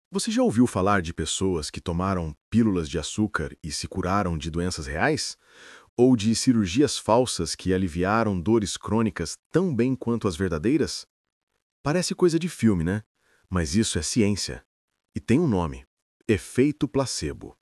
Você já ouviu falar de pessoas que tomaram pílulas de açúcar e se curaram de doenças reais? Ou de cirurgias falsas que aliviaram dores crônicas tão bem quanto as verdadeiras? Parece coisa de filme, né? Mas isso é ciência. E tem um nome: efeito placebo.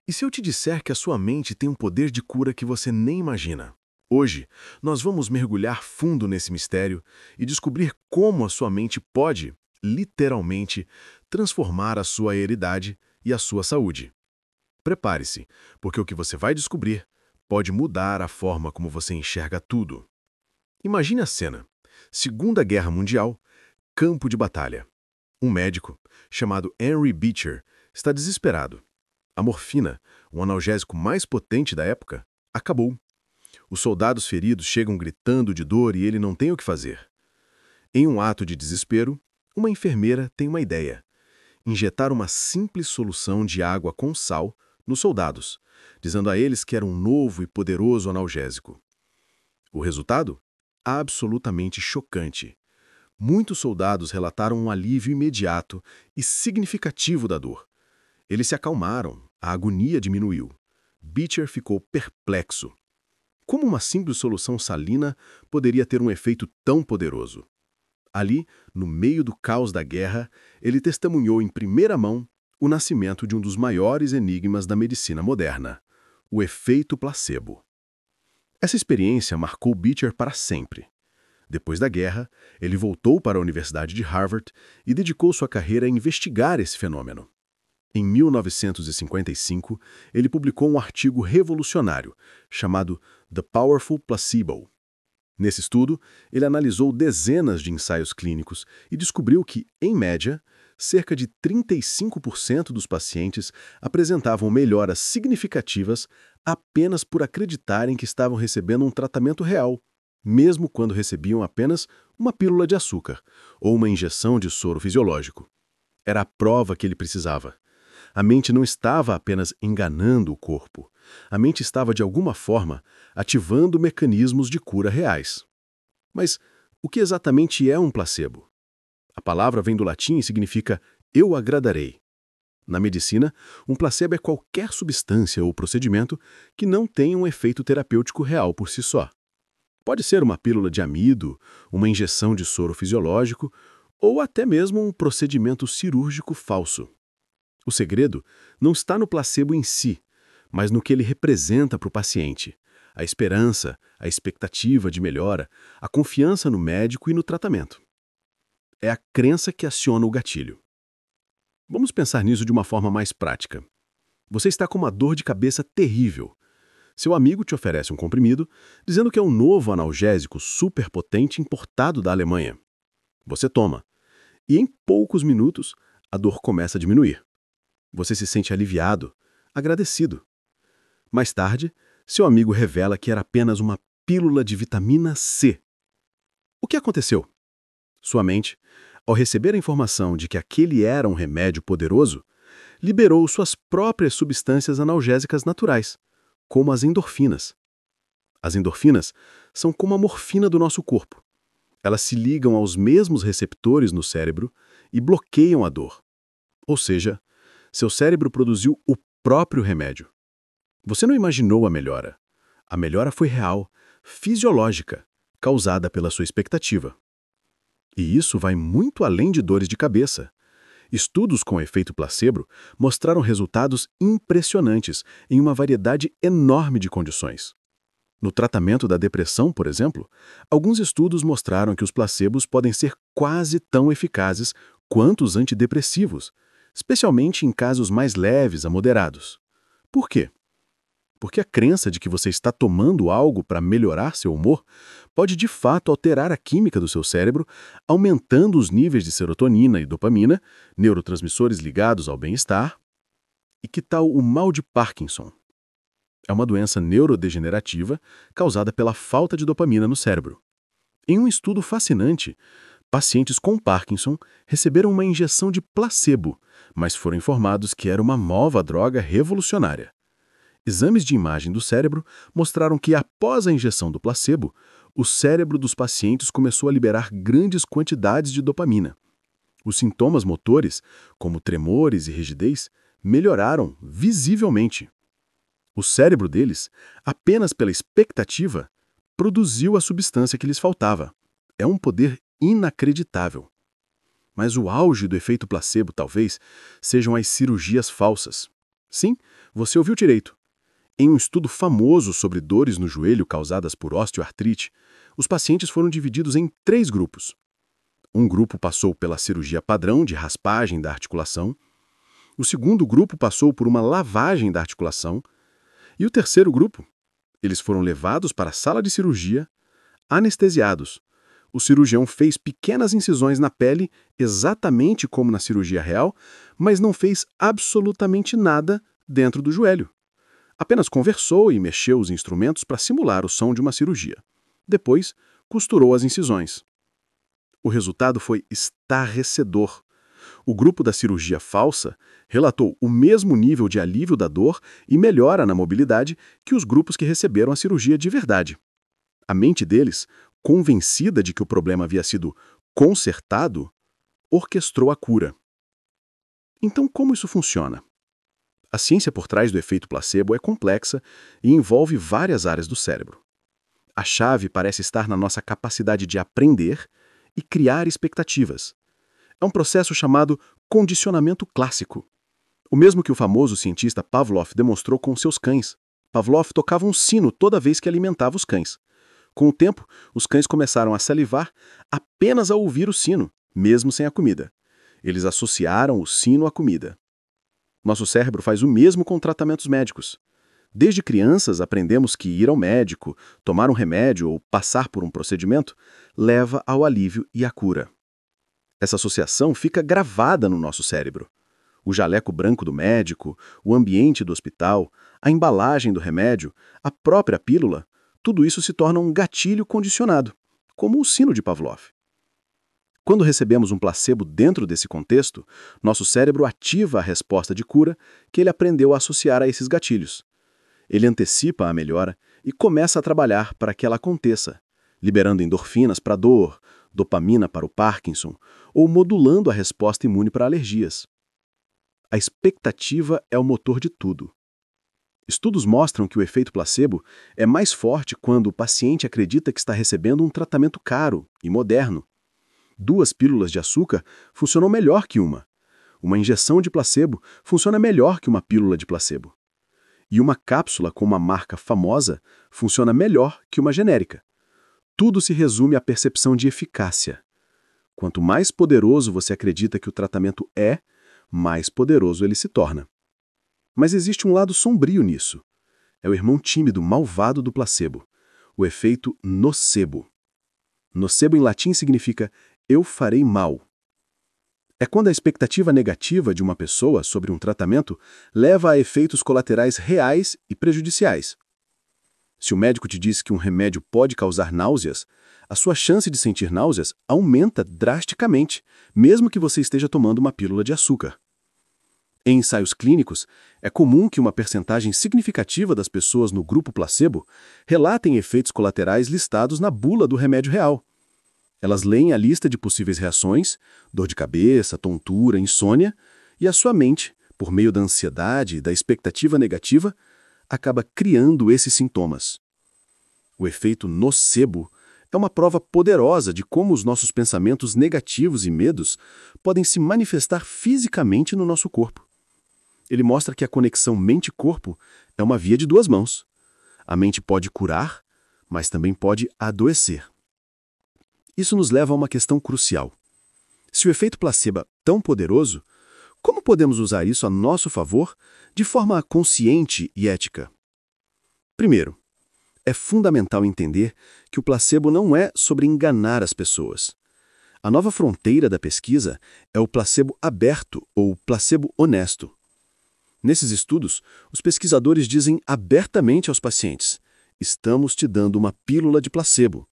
E se eu te disser que a sua mente tem um poder de cura que você nem imagina? Hoje, nós vamos mergulhar fundo nesse mistério e descobrir como a sua mente pode, literalmente, transformar a sua heredade e a sua saúde. Prepare-se, porque o que você vai descobrir pode mudar a forma como você enxerga tudo. Imagine a cena: Segunda Guerra Mundial, campo de batalha. Um médico, chamado Henry Beecher, está desesperado. A morfina, o analgésico mais potente da época, acabou. Os soldados feridos chegam gritando de dor e ele não tem o que fazer. Em um ato de desespero, uma enfermeira tem uma ideia: injetar uma simples solução de água com sal nos soldados, dizendo a eles que era um novo e poderoso analgésico. O resultado? Absolutamente chocante. Muitos soldados relataram um alívio imediato e significativo da dor. Eles se acalmaram, a agonia diminuiu. Beecher ficou perplexo. Como uma simples solução salina poderia ter um efeito tão poderoso? Ali, no meio do caos da guerra, ele testemunhou em primeira mão o nascimento de um dos maiores enigmas da medicina moderna: o efeito placebo. Essa experiência marcou Beecher para sempre. Depois da guerra, ele voltou para a Universidade de Harvard e dedicou sua carreira a investigar esse fenômeno. Em 1955, ele publicou um artigo revolucionário chamado The Powerful Placebo. Nesse estudo, ele analisou dezenas de ensaios clínicos e descobriu que, em média, cerca de 35% dos pacientes apresentavam melhoras significativas apenas por acreditarem que estavam recebendo um tratamento real, mesmo quando recebiam apenas uma pílula de açúcar ou uma injeção de soro fisiológico. Era a prova que ele precisava. A mente não estava apenas enganando o corpo. A mente estava, de alguma forma, ativando mecanismos de cura reais. Mas o que exatamente é um placebo? A palavra vem do latim e significa eu agradarei. Na medicina, um placebo é qualquer substância ou procedimento que não tenha um efeito terapêutico real por si só. Pode ser uma pílula de amido, uma injeção de soro fisiológico ou até mesmo um procedimento cirúrgico falso. O segredo não está no placebo em si, mas no que ele representa para o paciente: a esperança, a expectativa de melhora, a confiança no médico e no tratamento. É a crença que aciona o gatilho. Vamos pensar nisso de uma forma mais prática. Você está com uma dor de cabeça terrível. Seu amigo te oferece um comprimido, dizendo que é um novo analgésico superpotente importado da Alemanha. Você toma, e em poucos minutos a dor começa a diminuir. Você se sente aliviado, agradecido. Mais tarde, seu amigo revela que era apenas uma pílula de vitamina C. O que aconteceu? Sua mente, ao receber a informação de que aquele era um remédio poderoso, liberou suas próprias substâncias analgésicas naturais, como as endorfinas. As endorfinas são como a morfina do nosso corpo. Elas se ligam aos mesmos receptores no cérebro e bloqueiam a dor. Ou seja, seu cérebro produziu o próprio remédio. Você não imaginou a melhora. A melhora foi real, fisiológica, causada pela sua expectativa. E isso vai muito além de dores de cabeça. Estudos com efeito placebo mostraram resultados impressionantes em uma variedade enorme de condições. No tratamento da depressão, por exemplo, alguns estudos mostraram que os placebos podem ser quase tão eficazes quanto os antidepressivos, especialmente em casos mais leves a moderados. Por quê? Porque a crença de que você está tomando algo para melhorar seu humor pode de fato alterar a química do seu cérebro, aumentando os níveis de serotonina e dopamina, neurotransmissores ligados ao bem-estar. E que tal o mal de Parkinson? É uma doença neurodegenerativa causada pela falta de dopamina no cérebro. Em um estudo fascinante, pacientes com Parkinson receberam uma injeção de placebo, mas foram informados que era uma nova droga revolucionária. Exames de imagem do cérebro mostraram que, após a injeção do placebo, o cérebro dos pacientes começou a liberar grandes quantidades de dopamina. Os sintomas motores, como tremores e rigidez, melhoraram visivelmente. O cérebro deles, apenas pela expectativa, produziu a substância que lhes faltava. É um poder inacreditável. Mas o auge do efeito placebo, talvez, sejam as cirurgias falsas. Sim, você ouviu direito. Em um estudo famoso sobre dores no joelho causadas por osteoartrite, os pacientes foram divididos em 3 grupos. Um grupo passou pela cirurgia padrão de raspagem da articulação, o segundo grupo passou por uma lavagem da articulação, e o terceiro grupo, eles foram levados para a sala de cirurgia, anestesiados. O cirurgião fez pequenas incisões na pele, exatamente como na cirurgia real, mas não fez absolutamente nada dentro do joelho. Apenas conversou e mexeu os instrumentos para simular o som de uma cirurgia. Depois, costurou as incisões. O resultado foi estarrecedor. O grupo da cirurgia falsa relatou o mesmo nível de alívio da dor e melhora na mobilidade que os grupos que receberam a cirurgia de verdade. A mente deles, convencida de que o problema havia sido consertado, orquestrou a cura. Então, como isso funciona? A ciência por trás do efeito placebo é complexa e envolve várias áreas do cérebro. A chave parece estar na nossa capacidade de aprender e criar expectativas. É um processo chamado condicionamento clássico. O mesmo que o famoso cientista Pavlov demonstrou com seus cães. Pavlov tocava um sino toda vez que alimentava os cães. Com o tempo, os cães começaram a salivar apenas ao ouvir o sino, mesmo sem a comida. Eles associaram o sino à comida. Nosso cérebro faz o mesmo com tratamentos médicos. Desde crianças, aprendemos que ir ao médico, tomar um remédio ou passar por um procedimento leva ao alívio e à cura. Essa associação fica gravada no nosso cérebro. O jaleco branco do médico, o ambiente do hospital, a embalagem do remédio, a própria pílula, tudo isso se torna um gatilho condicionado, como o sino de Pavlov. Quando recebemos um placebo dentro desse contexto, nosso cérebro ativa a resposta de cura que ele aprendeu a associar a esses gatilhos. Ele antecipa a melhora e começa a trabalhar para que ela aconteça, liberando endorfinas para a dor, dopamina para o Parkinson, ou modulando a resposta imune para alergias. A expectativa é o motor de tudo. Estudos mostram que o efeito placebo é mais forte quando o paciente acredita que está recebendo um tratamento caro e moderno. 2 pílulas de açúcar funcionam melhor que uma. Uma injeção de placebo funciona melhor que uma pílula de placebo. E uma cápsula com uma marca famosa funciona melhor que uma genérica. Tudo se resume à percepção de eficácia. Quanto mais poderoso você acredita que o tratamento é, mais poderoso ele se torna. Mas existe um lado sombrio nisso. É o irmão tímido, malvado do placebo, o efeito nocebo. Nocebo em latim significa eu farei mal. É quando a expectativa negativa de uma pessoa sobre um tratamento leva a efeitos colaterais reais e prejudiciais. Se o médico te diz que um remédio pode causar náuseas, a sua chance de sentir náuseas aumenta drasticamente, mesmo que você esteja tomando uma pílula de açúcar. Em ensaios clínicos, é comum que uma percentagem significativa das pessoas no grupo placebo relatem efeitos colaterais listados na bula do remédio real. Elas leem a lista de possíveis reações, dor de cabeça, tontura, insônia, e a sua mente, por meio da ansiedade e da expectativa negativa, acaba criando esses sintomas. O efeito nocebo é uma prova poderosa de como os nossos pensamentos negativos e medos podem se manifestar fisicamente no nosso corpo. Ele mostra que a conexão mente-corpo é uma via de 2 mãos. A mente pode curar, mas também pode adoecer. Isso nos leva a uma questão crucial. Se o efeito placebo é tão poderoso, como podemos usar isso a nosso favor de forma consciente e ética? Primeiro, é fundamental entender que o placebo não é sobre enganar as pessoas. A nova fronteira da pesquisa é o placebo aberto ou placebo honesto. Nesses estudos, os pesquisadores dizem abertamente aos pacientes: estamos te dando uma pílula de placebo.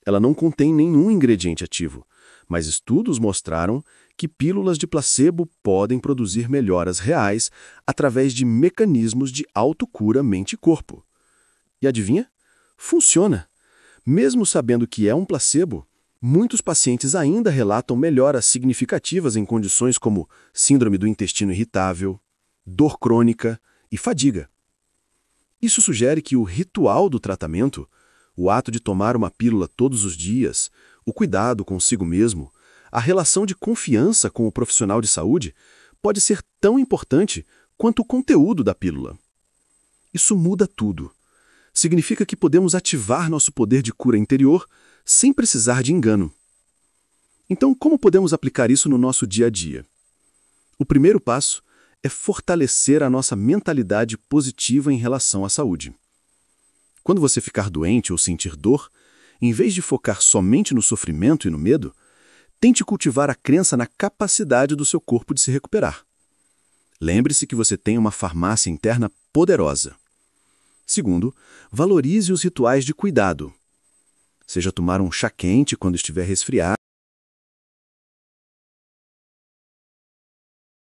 Ela não contém nenhum ingrediente ativo, mas estudos mostraram que pílulas de placebo podem produzir melhoras reais através de mecanismos de autocura mente-corpo. E adivinha? Funciona! Mesmo sabendo que é um placebo, Muitos pacientes ainda relatam melhoras significativas em condições como síndrome do intestino irritável, dor crônica e fadiga. Isso sugere que o ritual do tratamento, o ato de tomar uma pílula todos os dias, o cuidado consigo mesmo, a relação de confiança com o profissional de saúde, pode ser tão importante quanto o conteúdo da pílula. Isso muda tudo. Significa que podemos ativar nosso poder de cura interior sem precisar de engano. Então, como podemos aplicar isso no nosso dia a dia? O primeiro passo é fortalecer a nossa mentalidade positiva em relação à saúde. Quando você ficar doente ou sentir dor, em vez de focar somente no sofrimento e no medo, tente cultivar a crença na capacidade do seu corpo de se recuperar. Lembre-se que você tem uma farmácia interna poderosa. Segundo, valorize os rituais de cuidado. Seja tomar um chá quente quando estiver resfriado,